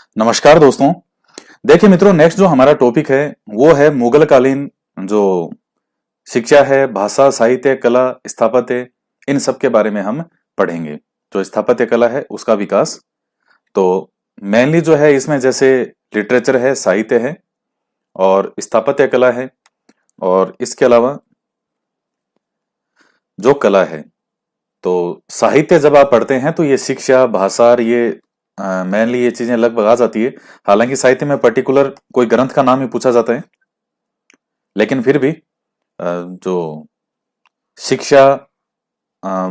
नमस्कार दोस्तों। देखिए मित्रों, नेक्स्ट जो हमारा टॉपिक है वो है मुगल कालीन जो शिक्षा है, भाषा, साहित्य, कला, स्थापत्य, इन सब के बारे में हम पढ़ेंगे। जो स्थापत्य कला है उसका विकास। तो मेनली जो है इसमें जैसे लिटरेचर है, साहित्य है और स्थापत्य कला है। और इसके अलावा जो कला है, तो साहित्य जब आप पढ़ते हैं तो ये शिक्षा, भाषा और ये मेनली ये चीजें लगभग आ जाती है। हालांकि साहित्य में पर्टिकुलर कोई ग्रंथ का नाम ही पूछा जाता है, लेकिन फिर भी जो शिक्षा,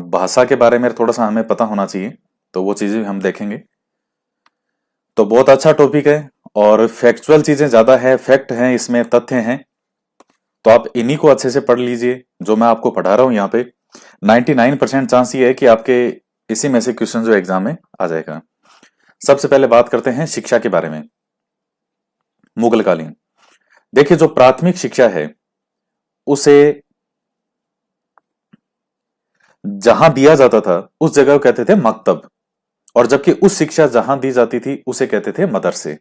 भाषा के बारे में थोड़ा सा हमें पता होना चाहिए, तो वो चीजें हम देखेंगे। तो बहुत अच्छा टॉपिक है और फैक्चुअल चीजें ज्यादा है, फैक्ट हैं इसमें, तथ्य हैं। तो आप इन्हीं को अच्छे से पढ़ लीजिए जो मैं आपको पढ़ा रहा हूं यहाँ पे। 99% चांस ये है कि आपके इसी में से क्वेश्चन जो एग्जाम में आ जाएगा। सबसे पहले बात करते हैं शिक्षा के बारे में। मुगल कालीन, देखिए जो प्राथमिक शिक्षा है उसे जहां दिया जाता था उस जगह को कहते थे मकतब, और जबकि उस शिक्षा जहां दी जाती थी उसे कहते थे मदरसे।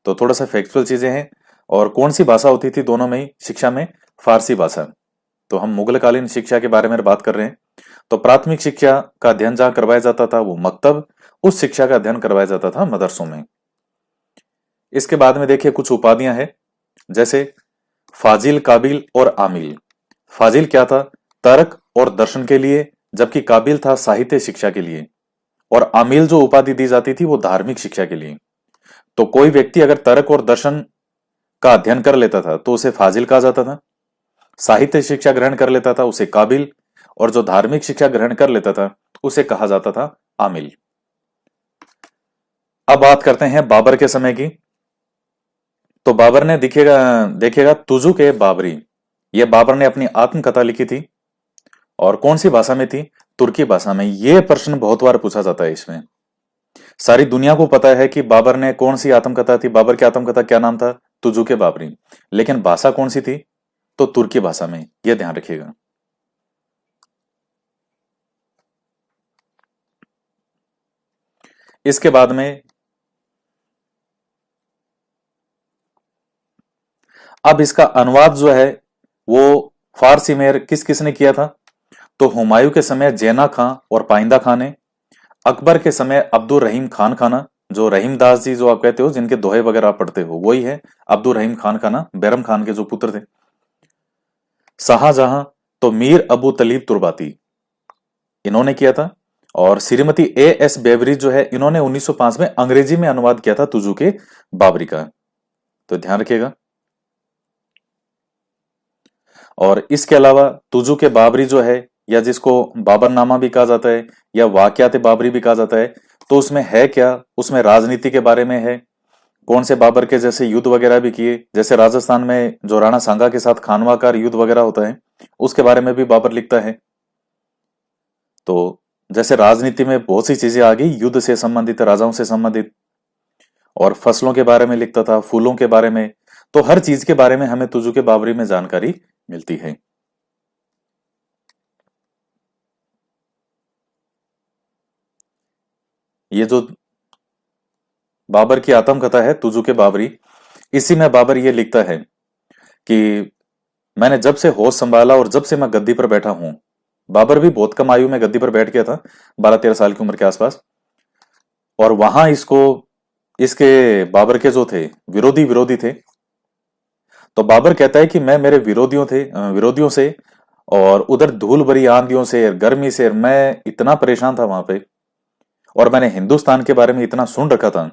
तो थोड़ा सा फैक्चुअल चीजें हैं। और कौन सी भाषा होती थी दोनों में ही शिक्षा में? फारसी भाषा। तो हम मुगलकालीन शिक्षा के बारे में बात कर रहे हैं। तो प्राथमिक शिक्षा का अध्ययन जहां करवाया जाता था वो मकतब, उस शिक्षा का अध्ययन करवाया जाता था मदरसों में। इसके बाद में देखिए कुछ उपाधियां हैं, जैसे फाजिल, काबिल और आमिल। फाजिल क्या था? तर्क और दर्शन के लिए, जबकि काबिल था साहित्य शिक्षा के लिए। और आमिल जो उपाधि दी जाती थी वो धार्मिक शिक्षा के लिए। तो कोई व्यक्ति अगर तर्क और दर्शन का अध्ययन कर लेता था तो उसे फाजिल कहा जाता था, साहित्य शिक्षा ग्रहण कर लेता था उसे काबिल, और जो धार्मिक शिक्षा ग्रहण कर लेता था उसे कहा जाता था आमिल। अब बात करते हैं बाबर के समय की। तो बाबर ने दिखेगा देखिएगा तुजुक ए बाबरी, ये बाबर ने अपनी आत्मकथा लिखी थी। और कौन सी भाषा में थी? तुर्की भाषा में। यह प्रश्न बहुत बार पूछा जाता है इसमें। सारी दुनिया को पता है कि बाबर ने कौन सी आत्मकथा थी, बाबर की आत्मकथा क्या नाम था? तुजुक ए बाबरी। लेकिन भाषा कौन सी थी? तो तुर्की भाषा में। यह ध्यान रखिएगा। इसके बाद में अब इसका अनुवाद जो है वो फारसी में किस किसने किया था? तो हुमायूं के समय जैना खां और पाइंदा खां ने। अकबर के समय अब्दुल रहीम खान खाना, जो रहीम दास जी जो आप कहते हो, जिनके दोहे वगैरह आप पढ़ते हो, वही है अब्दुल रहीम खान खाना, बैरम खान के जो पुत्र थे। शाहजहां, तो मीर अबू तलीब तुर्बाती, इन्होंने किया था। और श्रीमती ए एस बेवरी जो है, इन्होंने 1905 में अंग्रेजी में अनुवाद किया था तुजू के बाबरी का। तो ध्यान रखिएगा। और इसके अलावा तुजू के बाबरी जो है, या जिसको बाबरनामा भी कहा जाता है या वाकयात बाबरी भी कहा जाता है, तो उसमें है क्या? उसमें राजनीति के बारे में है। कौन से बाबर के जैसे युद्ध वगैरह भी किए, जैसे राजस्थान में जो राणा सांगा के साथ खानवा का युद्ध वगैरह होता है, उसके बारे में भी बाबर लिखता है। तो जैसे राजनीति में बहुत सी चीजें आ गई, युद्ध से संबंधित, राजाओं से संबंधित। और फसलों के बारे में लिखता था, फूलों के बारे में। तो हर चीज के बारे में हमें तुजु के बाबरी में जानकारी मिलती है। ये जो बाबर की आत्मकथा है तुजु के बाबरी, इसी में बाबर ये लिखता है कि मैंने जब से होश संभाला और जब से मैं गद्दी पर बैठा हूं। बाबर भी बहुत कम आयु में गद्दी पर बैठ गया था, 12-13 साल की उम्र के आसपास। और वहां इसको, इसके बाबर के जो थे विरोधी विरोधी थे। तो बाबर कहता है कि मैं मेरे विरोधियों से और उधर धूल भरी आंधियों से, गर्मी से मैं इतना परेशान था वहां पे। और मैंने हिंदुस्तान के बारे में इतना सुन रखा था,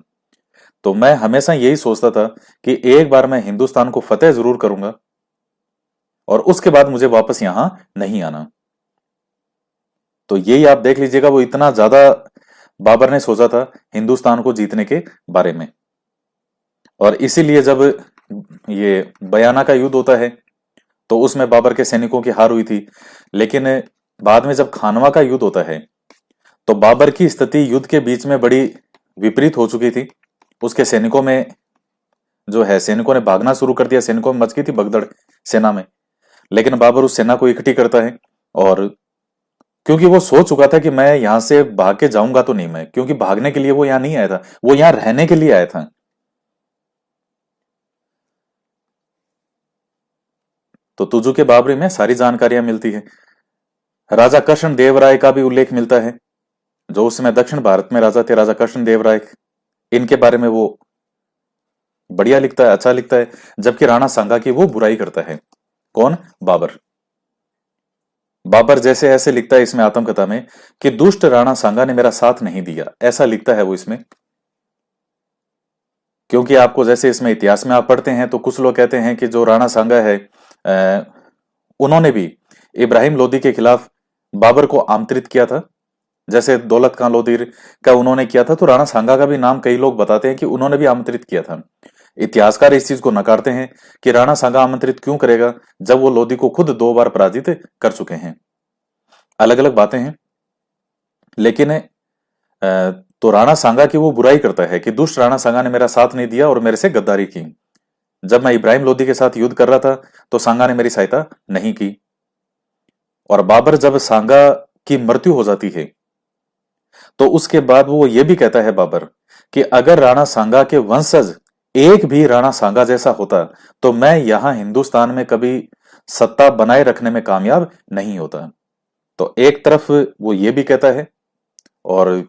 तो मैं हमेशा यही सोचता था कि एक बार मैं हिंदुस्तान को फतेह जरूर करूंगा और उसके बाद मुझे वापस यहां नहीं आना। तो यही आप देख लीजिएगा, वो इतना ज्यादा बाबर ने सोचा था हिंदुस्तान को जीतने के बारे में। और इसीलिए जब ये बयाना का युद्ध होता है तो उसमें बाबर के सैनिकों की हार हुई थी। लेकिन बाद में जब खानवा का युद्ध होता है तो बाबर की स्थिति युद्ध के बीच में बड़ी विपरीत हो चुकी थी। उसके सैनिकों में जो है, सैनिकों ने भागना शुरू कर दिया, सैनिकों में मच गई थी भगदड़ सेना में। लेकिन बाबर उस सेना को इकट्ठी करता है और क्योंकि वो सोच चुका था कि मैं यहां से भाग के जाऊंगा तो नहीं, मैं, क्योंकि भागने के लिए वो यहां नहीं आया था, वो यहां रहने के लिए आया था। तो तुजू के बाबरी में सारी जानकारियां मिलती है। राजा कृष्ण देव राय का भी उल्लेख मिलता है, जो उस समय दक्षिण भारत में राजा थे, राजा कृष्ण देव राय। इनके बारे में वो बढ़िया लिखता है, अच्छा लिखता है। जबकि राणा सांगा की वो बुराई करता है। कौन? बाबर। बाबर जैसे ऐसे लिखता है इसमें आत्मकथा में कि दुष्ट राणा सांगा ने मेरा साथ नहीं दिया, ऐसा लिखता है वो इसमें। क्योंकि आपको जैसे इसमें इतिहास में आप पढ़ते हैं तो कुछ लोग कहते हैं कि जो राणा सांगा है, उन्होंने भी इब्राहिम लोदी के खिलाफ बाबर को आमंत्रित किया था, जैसे दौलत खां लोधी का उन्होंने किया था। तो राणा सांगा का भी नाम कई लोग बताते हैं कि उन्होंने भी आमंत्रित किया था। इतिहासकार इस चीज को नकारते हैं कि राणा सांगा आमंत्रित क्यों करेगा जब वो लोधी को खुद 2 बार पराजित कर चुके हैं। अलग अलग बातें हैं। लेकिन तो राणा सांगा की वो बुराई करता है कि दुष्ट राणा सांगा ने मेरा साथ नहीं दिया और मेरे से गद्दारी की। जब मैं इब्राहिम लोदी के साथ युद्ध कर रहा था तो सांगा ने मेरी सहायता नहीं की। और बाबर जब सांगा की मृत्यु हो जाती है तो उसके बाद वो ये भी कहता है बाबर कि अगर राणा सांगा के वंशज एक भी राणा सांगा जैसा होता तो मैं यहां हिंदुस्तान में कभी सत्ता बनाए रखने में कामयाब नहीं होता। तो एक तरफ वो ये भी कहता है और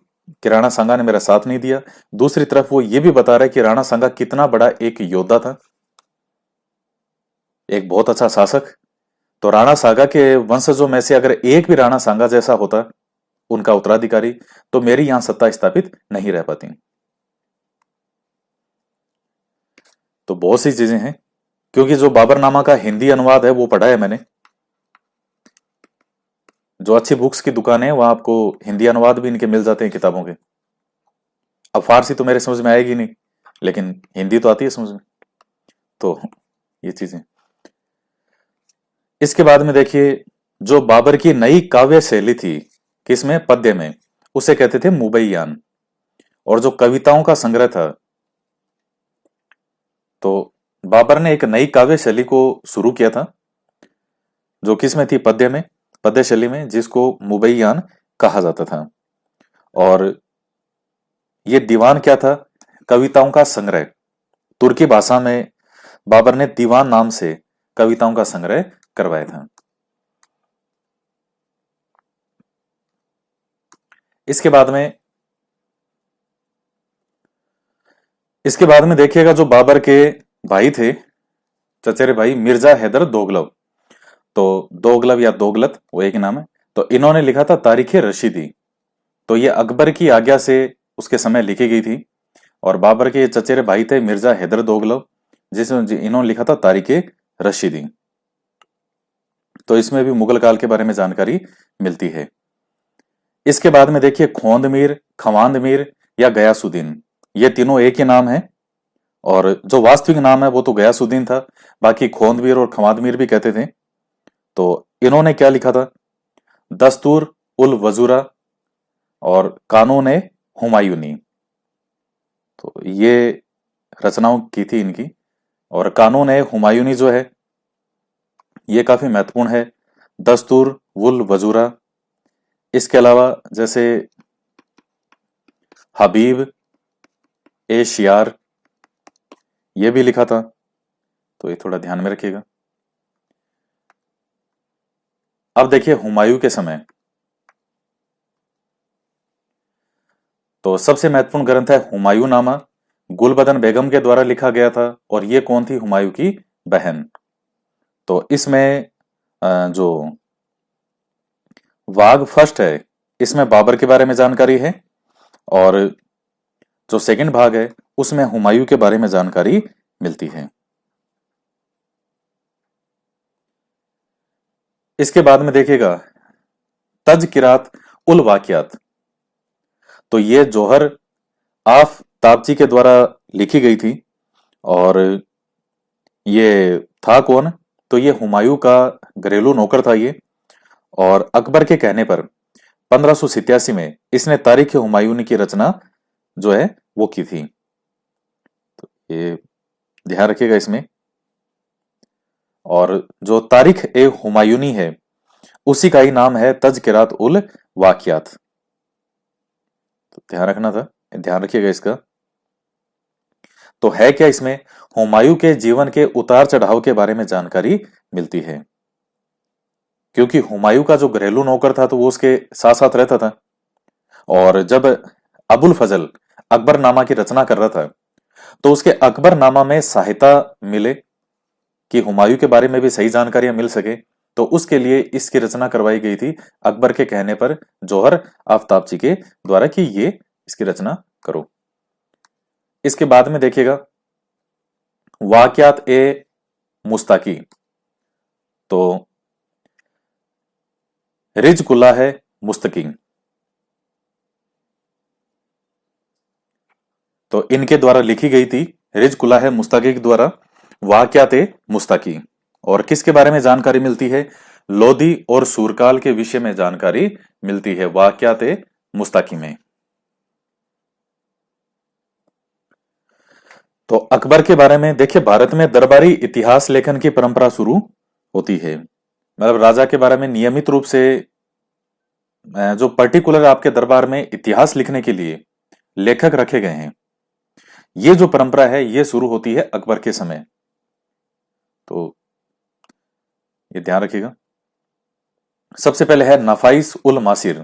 कि राणा सांगा ने मेरा साथ नहीं दिया, दूसरी तरफ वो ये भी बता रहा है कि राणा सांगा कितना बड़ा एक योद्धा था, एक बहुत अच्छा शासक। तो राणा सांगा के वंशजों में से अगर एक भी राणा सांगा जैसा होता, उनका उत्तराधिकारी, तो मेरी यहां सत्ता स्थापित नहीं रह पाती। तो बहुत सी चीजें हैं। क्योंकि जो बाबरनामा का हिंदी अनुवाद है वो पढ़ा है मैंने। जो अच्छी बुक्स की दुकान है वहां आपको हिंदी अनुवाद भी इनके मिल जाते हैं किताबों के। अब फारसी तो मेरे समझ में आएगी नहीं, लेकिन हिंदी तो आती है समझ में। तो ये चीजें। इसके बाद में देखिए, जो बाबर की नई काव्य शैली थी, किसमें? पद्य में। उसे कहते थे मुबैयान। और जो कविताओं का संग्रह था, तो बाबर ने एक नई काव्य शैली को शुरू किया था, जो किसमें थी? पद्य में, पद्य शैली में, जिसको मुबैयान कहा जाता था। और ये दीवान क्या था? कविताओं का संग्रह। तुर्की भाषा में बाबर ने दीवान नाम से कविताओं का संग्रह करवाया था। इसके बाद में इसके बाद में देखिएगा, जो बाबर के भाई थे, चचेरे भाई, मिर्जा हैदर दोगलव। तो दोगलव या दोगलत, वो एक ही नाम है। तो इन्होंने लिखा था तारीख रशीदी। तो ये अकबर की आज्ञा से उसके समय लिखी गई थी। और बाबर के चचेरे भाई थे मिर्जा हैदर दोगलव, जिसमें इन्होंने लिखा था तारीख रशीदी। तो इसमें भी मुगल काल के बारे में जानकारी मिलती है। इसके बाद में देखिए, खोंद मीर, खवांद मीर या गयासुद्दीन, ये तीनों एक ही नाम है। और जो वास्तविक नाम है वो तो गयासुद्दीन था, बाकी खोंद मीर और खवांद मीर भी कहते थे। तो इन्होंने क्या लिखा था? दस्तूर उल वजूरा और कानून ए हुमायूनी। तो ये रचनाओं की थी इनकी। और कानून ए हुमायूनी जो है ये काफी महत्वपूर्ण है। दस्तूर उल वजूरा, इसके अलावा जैसे हबीब ए शियार, ये भी लिखा था। तो ये थोड़ा ध्यान में रखिएगा। अब देखिए हुमायूं के समय, तो सबसे महत्वपूर्ण ग्रंथ है हुमायूं नामा। गुलबदन बेगम के द्वारा लिखा गया था। और ये कौन थी? हुमायूं की बहन। तो इसमें जो वाघ फर्स्ट है, इसमें बाबर के बारे में जानकारी है। और जो सेकंड भाग है उसमें हुमायूं के बारे में जानकारी मिलती है। इसके बाद में देखिएगा, तजकिरात उल वाकियात। तो ये जोहर आफ तापची के द्वारा लिखी गई थी। और ये था कौन? तो ये हुमायूं का घरेलू नौकर था ये। और अकबर के कहने पर 1587 में इसने तारीख हुमायूनी की रचना जो है वो की थी। ये ध्यान रखिएगा इसमें। और जो तारीख ए हुमायूनी है उसी का ही नाम है तज़किरात उल वाक़ियात। तो ध्यान रखना था, ध्यान रखिएगा इसका। तो है क्या इसमें? हुमायूं के जीवन के उतार चढ़ाव के बारे में जानकारी मिलती है, क्योंकि हुमायूं का जो घरेलू नौकर था तो वो उसके साथ साथ रहता था। और जब अबुल फजल अकबरनामा की रचना कर रहा था तो उसके अकबरनामा में सहायता मिले कि हुमायूं के बारे में भी सही जानकारियां मिल सके, तो उसके लिए इसकी रचना करवाई गई थी अकबर के कहने पर जौहर आफ्ताब जी के द्वारा कि ये इसकी रचना करो। इसके बाद में देखिएगा वाकयात ए मुस्ताकी। तो रिज कुल्ला है मुस्तकी, तो इनके द्वारा लिखी गई थी रिज कुल्ला है मुस्तकी के द्वारा वाकयात ए मुस्ताकी। और किसके बारे में जानकारी मिलती है? लोधी और सूरकाल के विषय में जानकारी मिलती है वाकयात ए मुस्ताकी में। तो अकबर के बारे में देखिए, भारत में दरबारी इतिहास लेखन की परंपरा शुरू होती है। मतलब राजा के बारे में नियमित रूप से जो पर्टिकुलर आपके दरबार में इतिहास लिखने के लिए लेखक रखे गए हैं, ये जो परंपरा है ये शुरू होती है अकबर के समय। तो ये ध्यान रखिएगा। सबसे पहले है नफाइस उल मासिर।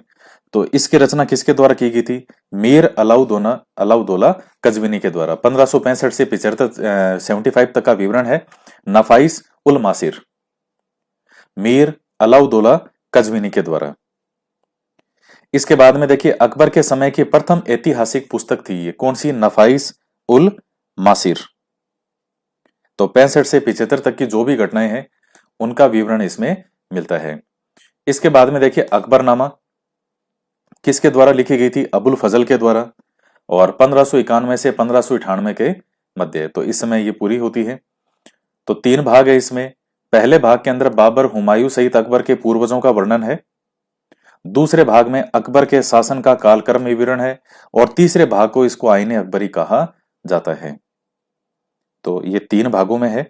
तो इसकी रचना किसके द्वारा की गई थी? मीर अलाउदौला कजविनी के द्वारा। 1565 से 75 75 तक का विवरण है नफाइस उल मासिर, मीर अलाउदौला कजविनी के द्वारा। इसके बाद में देखिए अकबर के समय की प्रथम ऐतिहासिक पुस्तक थी ये, कौन सी? नफाइस उल मासिर। तो 65 से 75 तक की जो भी घटनाएं हैं उनका विवरण इसमें मिलता है। इसके बाद में देखिए अकबरनामा किसके द्वारा लिखी गई थी? अबुल फजल के द्वारा, और 1591 से 1598 के मध्य। तो इस समय ये पूरी होती है। तो 3 भाग है इसमें। पहले भाग के अंदर बाबर, हुमायूं सहित अकबर के पूर्वजों का वर्णन है। दूसरे भाग में अकबर के शासन का कालक्रम विवरण है। और तीसरे भाग को इसको आईने अकबरी कहा जाता है। तो ये 3 भागों में है।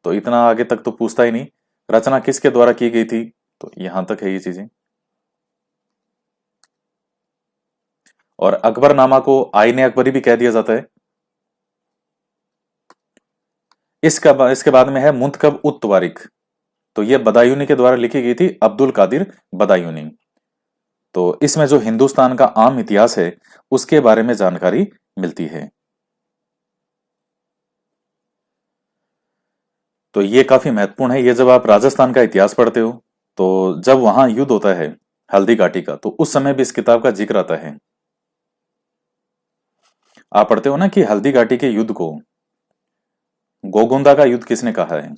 तो इतना आगे तक तो पूछता ही नहीं। रचना किसके द्वारा की गई थी? तो यहां तक है ये चीजें। और अकबरनामा को आईने अकबरी भी कह दिया जाता है। इसके बाद में है मुंतखब उत तवारिख। तो यह बदायूनी के द्वारा लिखी गई थी, अब्दुल कादिर बदायूनी। तो इसमें जो हिंदुस्तान का आम इतिहास है उसके बारे में जानकारी मिलती है। तो ये काफी महत्वपूर्ण है। ये जब आप राजस्थान का इतिहास पढ़ते हो तो जब वहां युद्ध होता है हल्दी घाटी का, तो उस समय भी इस किताब का जिक्र आता है। आप पढ़ते हो ना कि हल्दी घाटी के युद्ध को गोगोंदा का युद्ध किसने कहा है?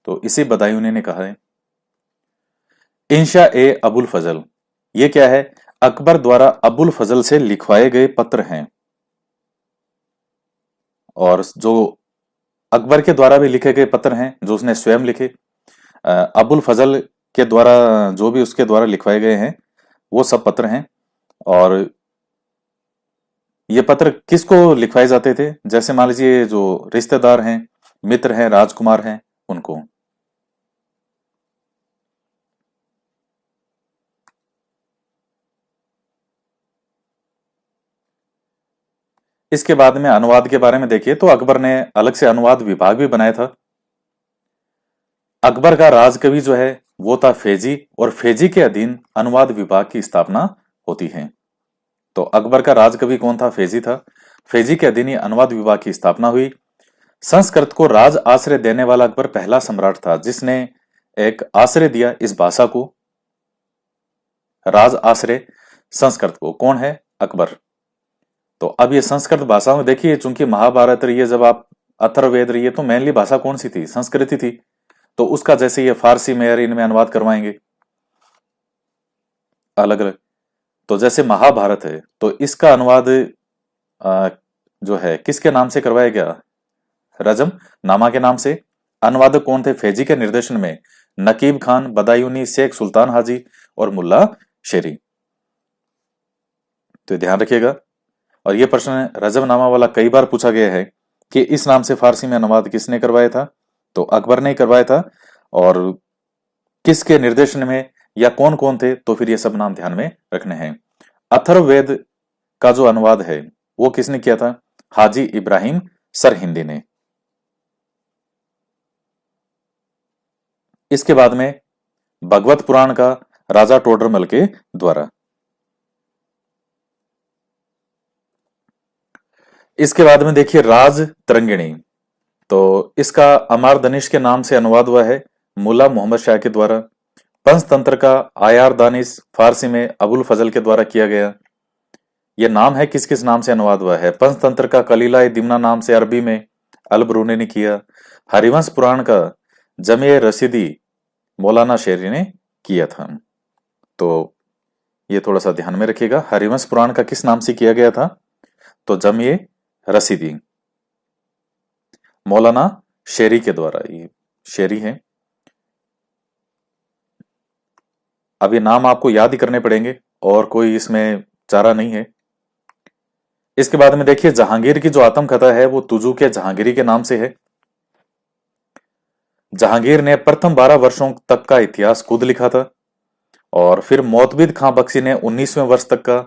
तो इसी बदायूनी ने कहा है। इंशा ए अबुल फजल, ये क्या है? अकबर द्वारा अबुल फजल से लिखवाए गए पत्र हैं। और जो अकबर के द्वारा भी लिखे गए पत्र हैं जो उसने स्वयं लिखे, अबुल फजल के द्वारा जो भी उसके द्वारा लिखवाए गए हैं वो सब पत्र हैं। और ये पत्र किसको लिखवाए जाते थे? जैसे मान लीजिए जो रिश्तेदार हैं, मित्र हैं, राजकुमार हैं, उनको। इसके बाद में अनुवाद के बारे में देखिए तो अकबर ने अलग से अनुवाद विभाग भी बनाया था। अकबर का राजकवि जो है वो था फेजी, और फेजी के अधीन अनुवाद विभाग की स्थापना होती है। तो अकबर का राजकवि कौन था? फेजी था। फेजी के अधीन ही अनुवाद विभाग की स्थापना हुई। संस्कृत को राज आश्रय देने वाला अकबर पहला सम्राट था जिसने एक आश्रय दिया इस भाषा को, राज आश्रय संस्कृत को। कौन है? अकबर। तो अब ये संस्कृत भाषा में देखिए, चूंकि महाभारत रही है, जब आप अथर्ववेद रही है, तो मेनली भाषा कौन सी थी? संस्कृत ही थी। तो उसका जैसे ये फारसी में और इनमें अनुवाद करवाएंगे अलग अलग। तो जैसे महाभारत है तो इसका अनुवाद जो है किसके नाम से करवाया गया? रजम नामा के नाम से। अनुवादक कौन थे? फेजी के निर्देशन में नकीब खान, बदायूनी, शेख सुल्तान हाजी और मुल्ला शेरी। तो ध्यान रखिएगा। और यह प्रश्न रजमनामा वाला कई बार पूछा गया है कि इस नाम से फारसी में अनुवाद किसने करवाया था? तो अकबर ने ही करवाया था। और किसके निर्देशन में या कौन कौन थे, तो फिर ये सब नाम ध्यान में रखने हैं। अथर्ववेद का जो अनुवाद है वो किसने किया था? हाजी इब्राहिम सरहिंदी ने। इसके बाद में भगवत पुराण का राजा टोडरमल के द्वारा। इसके बाद में देखिए राज तरंगिणी, तो इसका अमार दनिश के नाम से अनुवाद हुआ है मुल्ला मोहम्मद शाह के द्वारा। पंचतंत्र का आयार दानिश फारसी में अबुल फजल के द्वारा किया गया। ये नाम है किस किस नाम से अनुवाद हुआ है? पंचतंत्र का कलीला दिमना नाम से अरबी में अल ब्रूनी ने किया। हरिवंश पुराण का जमे रशीदी मौलाना शेरी ने किया था। तो ये थोड़ा सा ध्यान में रखिएगा, हरिवंश पुराण का किस नाम से किया गया था? तो जमे रशीदी मौलाना शेरी के द्वारा। ये शेरी है। अब ये नाम आपको याद ही करने पड़ेंगे और कोई इसमें चारा नहीं है। इसके बाद में देखिए जहांगीर की जो आत्मकथा है वो तुजू के जहांगीरी के नाम से है। जहांगीर ने प्रथम 12 वर्षों तक का इतिहास खुद लिखा था और फिर मोतबिद खां बख्शी ने 19वें वर्ष तक का,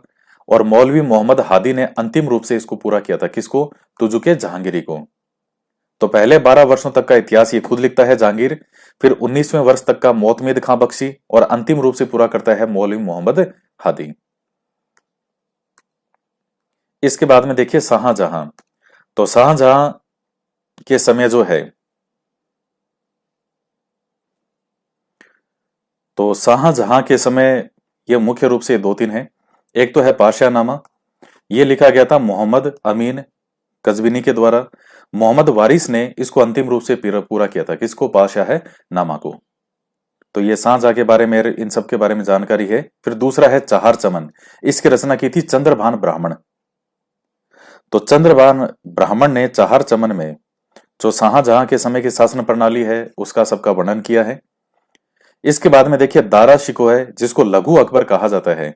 और मौलवी मोहम्मद हादी ने अंतिम रूप से इसको पूरा किया था। किसको? तुजू के जहांगीरी को। तो पहले 12 वर्षों तक का इतिहास ये खुद लिखता है जहांगीर, फिर 19वें वर्ष तक का मोतमिद खां बख्शी, और अंतिम रूप से पूरा करता है मौलवी मोहम्मद हादी। इसके बाद में देखिए शाहजहां, तो शाहजहां के समय जो है, तो शाहजहां के समय ये मुख्य रूप से दो तीन है। एक तो है पाशानामा, ये लिखा गया था मोहम्मद अमीन कज़विनी के द्वारा। मोहम्मद वारिस ने इसको अंतिम रूप से पूरा किया था। किसको? पाशाह है नामा को। तो ये शाहजहां के बारे में, इन सब के बारे में जानकारी है। फिर दूसरा है चार चमन, इसकी रचना की थी चंद्रभान ब्राह्मण। तो चंद्रभान ब्राह्मण ने चार चमन में जो शाहजहां के समय की शासन प्रणाली है उसका सबका वर्णन किया है। इसके बाद में देखिए दारा शिको है, जिसको लघु अकबर कहा जाता है।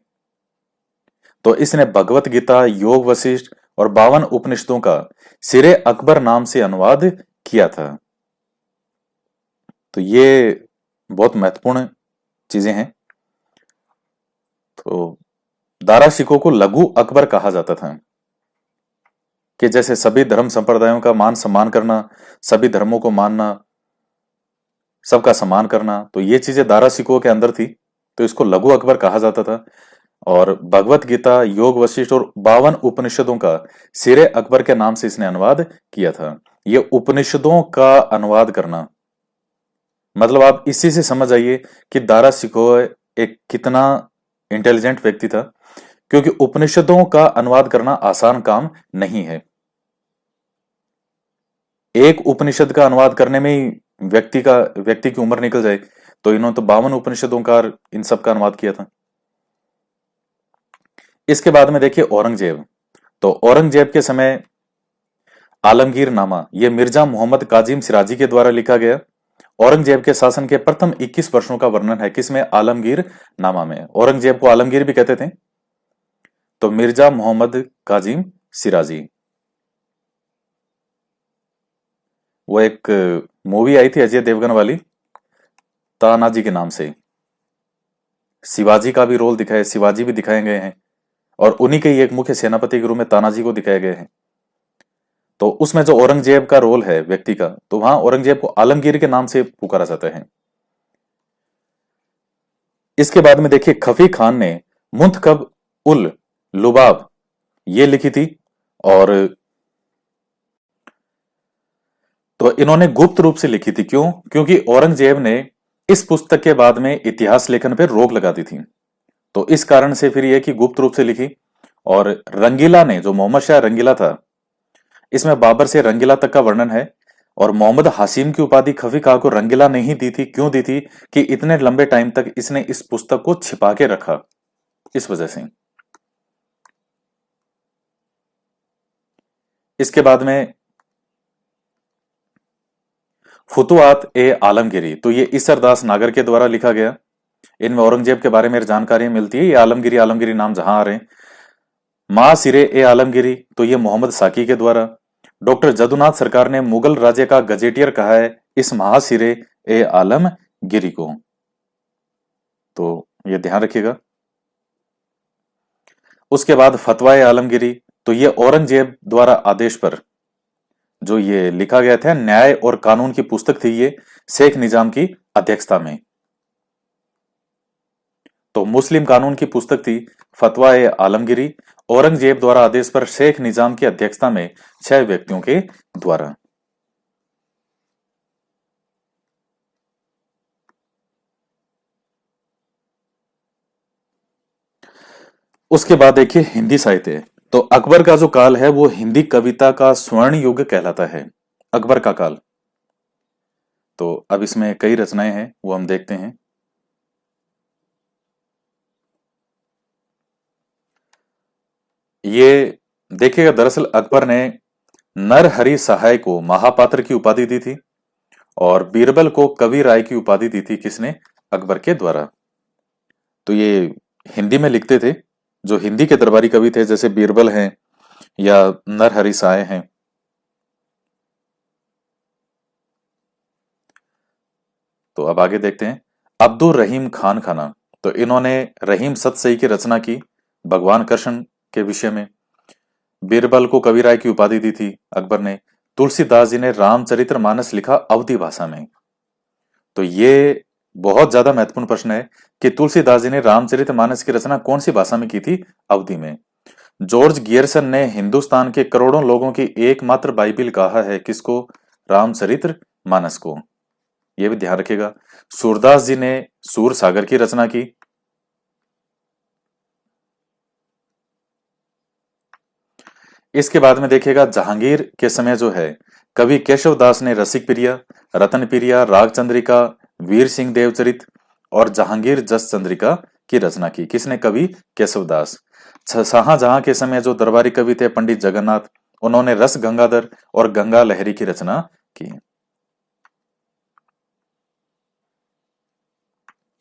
तो इसने भगवत गीता, योग वशिष्ठ और 52 उपनिषदों का सिरे अकबर नाम से अनुवाद किया था। तो ये बहुत महत्वपूर्ण चीजें हैं। तो दारा शिको को लघु अकबर कहा जाता था कि जैसे सभी धर्म संप्रदायों का मान सम्मान करना, सभी धर्मों को मानना, सबका सम्मान करना, तो ये चीजें दारा शिको के अंदर थी, तो इसको लघु अकबर कहा जाता था। और भगवत गीता, योग वशिष्ठ और 52 उपनिषदों का सिरे अकबर के नाम से इसने अनुवाद किया था। ये उपनिषदों का अनुवाद करना, मतलब आप इसी से समझ आइए कि दारा शिकोह एक कितना इंटेलिजेंट व्यक्ति था, क्योंकि उपनिषदों का अनुवाद करना आसान काम नहीं है। एक उपनिषद का अनुवाद करने में ही व्यक्ति की उम्र निकल जाए, तो इन्होंने तो 52 उपनिषदों का, इन सब का अनुवाद किया था। इसके बाद में देखिए औरंगजेब, तो औरंगजेब के समय आलमगीर नामा यह मिर्जा मोहम्मद काजिम सिराजी के द्वारा लिखा गया। औरंगजेब के शासन के प्रथम 21 वर्षों का वर्णन है किसमें? आलमगीर नामा में। औरंगजेब को आलमगीर भी कहते थे। तो मिर्जा मोहम्मद काजिम सिराजी, वो एक मूवी आई थी अजय देवगन वाली तानाजी के नाम से, शिवाजी का भी रोल दिखाया, शिवाजी भी दिखाए गए हैं, और उन्हीं के ही एक मुख्य सेनापति के रूप में तानाजी को दिखाए गए हैं। तो उसमें जो औरंगजेब का रोल है व्यक्ति का, तो वहां औरंगजेब को आलमगीर के नाम से पुकारा जाता है। इसके बाद में देखिए खफी खान ने मुंतखब उल लुबाब ये लिखी थी, और तो इन्होंने गुप्त रूप से लिखी थी। क्यों? क्योंकि औरंगजेब ने इस पुस्तक के बाद में इतिहास लेखन पर रोक लगा दी थी, तो इस कारण से फिर यह कि गुप्त रूप से लिखी। और रंगीला ने, जो मोहम्मद शाह रंगीला था, इसमें बाबर से रंगीला तक का वर्णन है। और मोहम्मद हाशिम की उपाधि खफी खां को रंगीला नहीं दी थी। क्यों दी थी? कि इतने लंबे टाइम तक इसने इस पुस्तक को छिपा के रखा, इस वजह से। इसके बाद में फुतुआत ए आलमगिरी, तो ये इसरदास नागर के द्वारा लिखा गया। इनमें औरंगजेब के बारे में जानकारी मिलती है। ये आलमगिरी आलमगिरी नाम जहां आ रहे हैं। मां सिरे ए आलमगिरी, तो ये मोहम्मद साकी के द्वारा। डॉक्टर जदुनाथ सरकार ने मुगल राज्य का गजेटियर कहा है इस महासिरे ए आलमगिरी को। तो ये ध्यान रखिएगा। उसके बाद फतवा ए आलमगिरी, तो ये औरंगजेब द्वारा आदेश पर जो ये लिखा गया था, न्याय और कानून की पुस्तक थी ये, शेख निजाम की अध्यक्षता में। तो मुस्लिम कानून की पुस्तक थी फतवा ए आलमगिरी, औरंगजेब द्वारा आदेश पर शेख निजाम की अध्यक्षता में 6 व्यक्तियों के द्वारा। उसके बाद देखिए हिंदी साहित्य। तो अकबर का जो काल है वो हिंदी कविता का स्वर्ण युग कहलाता है, अकबर का काल। तो अब इसमें कई रचनाएं हैं, वो हम देखते हैं। ये देखिएगा, दरअसल अकबर ने नरहरि सहाय को महापात्र की उपाधि दी थी और बीरबल को कवि राय की उपाधि दी थी, किसने? अकबर के द्वारा। तो ये हिंदी में लिखते थे, जो हिंदी के दरबारी कवि थे, जैसे बीरबल हैं या नरहरि सहाय हैं। तो अब आगे देखते हैं अब्दुल रहीम खान खाना। तो इन्होंने रहीम सतसई की रचना की भगवान कृष्ण के विषय में। बीरबल को कविराय की उपाधि दी थी अकबर ने। तुलसीदास जी ने रामचरितमानस लिखा अवधी भाषा में। तो ये बहुत ज्यादा महत्वपूर्ण प्रश्न है कि तुलसीदास जी ने रामचरितमानस की रचना कौन सी भाषा में की थी? अवधी में। जॉर्ज गियर्सन ने हिंदुस्तान के करोड़ों लोगों की एकमात्र बाइबिल कहा है, किसको? रामचरितमानस को। यह भी ध्यान रखिएगा। सूरदास जी ने सूर सागर की रचना की। इसके बाद में देखिएगा जहांगीर के समय जो है, कवि केशव दास ने रसिक प्रिया, रतन प्रिया, राग चंद्रिका, वीर सिंह देवचरित और जहांगीर जस चंद्रिका की रचना की। किसने? कवि केशव दास। शाहजहां के समय जो दरबारी कवि थे पंडित जगन्नाथ, उन्होंने रस गंगाधर और गंगा लहरी की रचना की।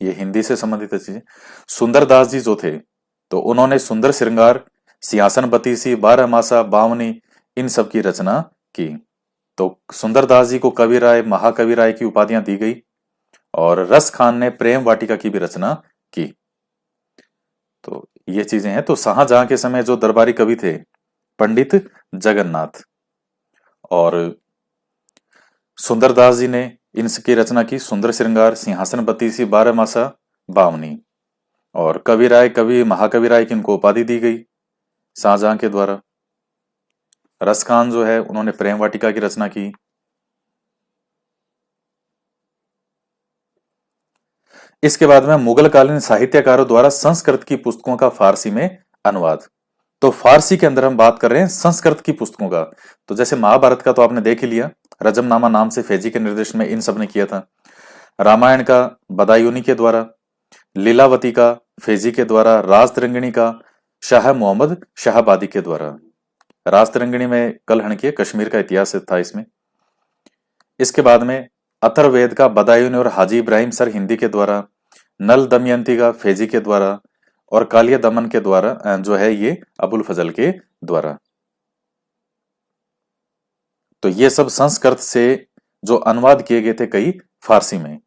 ये हिंदी से संबंधित चीजें। सुंदरदास जी जो थे, तो उन्होंने सुंदर श्रृंगार, सिंहासन बतीसी, बारहमासा, बावनी, इन सब की रचना की। तो सुंदरदास जी को कवि राय, महाकवि राय की उपाधियां दी गई और रस खान ने प्रेम वाटिका की भी रचना की। तो ये चीजें हैं। तो शाहजहां के समय जो दरबारी कवि थे पंडित जगन्नाथ, और सुंदरदास जी ने इनकी रचना की सुंदर श्रृंगार, सिंहासन बत्तीसी, बारहमासा, बावनी। और कवि राय, कवि महाकवि राय की इनको उपाधि दी गई शाहजहां के द्वारा। रस खान जो है उन्होंने प्रेम वाटिका की रचना की। इसके बाद में मुगल कालीन साहित्यकारों द्वारा संस्कृत की पुस्तकों का फारसी में अनुवाद। तो फारसी के अंदर हम बात कर रहे हैं संस्कृत की पुस्तकों का। तो जैसे महाभारत का तो आपने देख ही लिया, रजमनामा नाम से फैजी के निर्देशन में इन सब ने किया था। रामायण का बदायूनी के द्वारा, लीलावती का फैजी के द्वारा, राज तिरंगिणी का शाह मोहम्मद शाहबादी के द्वारा। राज तिरंगिणी में कलहण किए, कश्मीर का इतिहास था इसमें। इसके बाद में अथर्ववेद का बदायूनी और हाजी इब्राहिम सर हिंदी के द्वारा, नल दमयंती का फैजी के द्वारा और कालिया दमन के द्वारा जो है ये अबुल फजल के द्वारा। तो ये सब संस्कृत से जो अनुवाद किए गए थे कई फारसी में,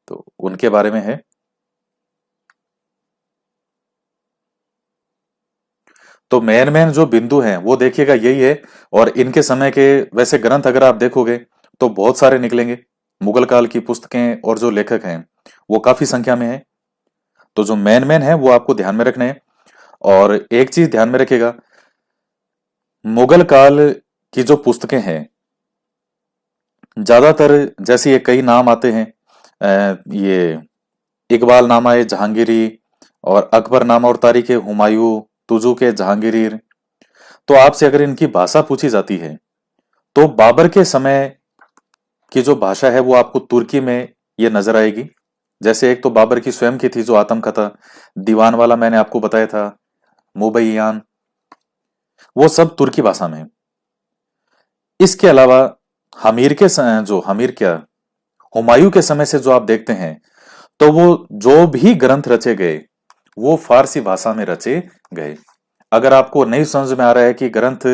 तो उनके बारे में है। तो मेन मेन जो बिंदु हैं वो देखिएगा यही है। और इनके समय के वैसे ग्रंथ अगर आप देखोगे तो बहुत सारे निकलेंगे। मुगल काल की पुस्तकें और जो लेखक हैं वो काफी संख्या में है। तो जो मेन मेन है वो आपको ध्यान में रखने हैं। और एक चीज ध्यान में रखिएगा, मुगल काल की जो पुस्तकें हैं ज्यादातर, जैसे ये कई नाम आते हैं, ये इकबाल नामा है जहांगीरी और अकबर नामा और तारीख हुमायूं, तुजू के जहांगीर। तो आपसे अगर इनकी भाषा पूछी जाती है तो बाबर के समय की जो भाषा है वो आपको तुर्की में ये नजर आएगी। जैसे एक तो बाबर की स्वयं की थी जो आत्मकथा, दीवान वाला मैंने आपको बताया था, मुबैयान, वो सब तुर्की भाषा में। इसके अलावा हमीर क्या, हुमायूं के समय से जो आप देखते हैं तो वो जो भी ग्रंथ रचे गए वो फारसी भाषा में रचे गए। अगर आपको नहीं समझ में आ रहा है कि ग्रंथ,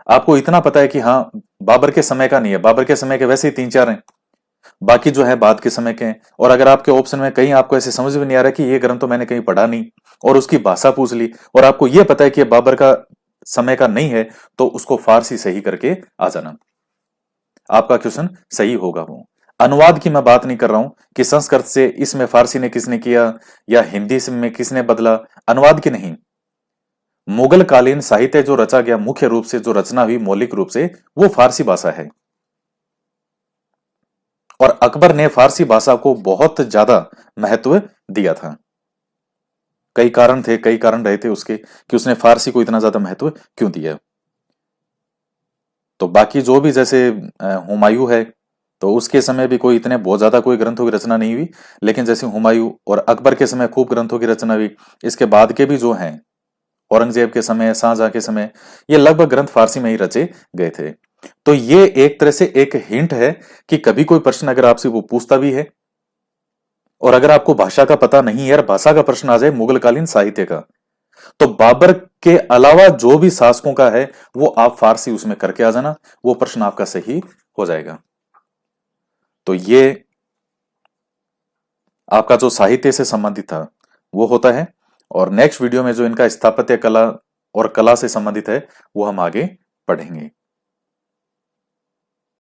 आपको इतना पता है कि हाँ बाबर के समय का नहीं है, बाबर के समय के वैसे ही 3-4 हैं, बाकी जो है बाद के समय के हैं। और अगर आपके ऑप्शन में कहीं आपको ऐसे समझ में नहीं आ रहा कि ये ग्रंथ तो मैंने कहीं पढ़ा नहीं, और उसकी भाषा पूछ ली, और आपको ये पता है कि ये बाबर का समय का नहीं है, तो उसको फारसी सही करके आ जाना। आपका क्वेश्चन सही होगा वो। अनुवाद की मैं बात नहीं कर रहा हूं कि संस्कृत से इसमें फारसी ने किसने किया या हिंदी से में किसने बदला, अनुवाद की नहीं। मुगल कालीन साहित्य जो रचा गया, मुख्य रूप से जो रचना हुई मौलिक रूप से, वो फारसी भाषा है। और अकबर ने फारसी भाषा को बहुत ज्यादा महत्व दिया था। कई कारण थे, कई कारण रहे थे उसके कि उसने फारसी को इतना ज्यादा महत्व क्यों दिया। तो बाकी जो भी जैसे हुमायूं है, तो उसके समय भी कोई इतने बहुत ज्यादा कोई ग्रंथों की रचना नहीं हुई। लेकिन जैसे हुमायूं और अकबर के समय खूब ग्रंथों की रचना हुई। इसके बाद के भी जो हैं, औरंगजेब के समय, शाहजहां के समय, ये लगभग ग्रंथ फारसी में ही रचे गए थे। तो ये एक तरह से एक हिंट है कि कभी कोई प्रश्न अगर आपसे वो पूछता भी है, और अगर आपको भाषा का पता नहीं है, यार भाषा का प्रश्न आ जाए मुगलकालीन साहित्य का, तो बाबर के अलावा जो भी शासकों का है, वो आप फारसी उसमें करके आ जाना, वो प्रश्न आपका सही हो जाएगा। तो ये आपका जो साहित्य से संबंधित था वो होता है। और नेक्स्ट वीडियो में जो इनका स्थापत्य कला और कला से संबंधित है, वो हम आगे पढ़ेंगे।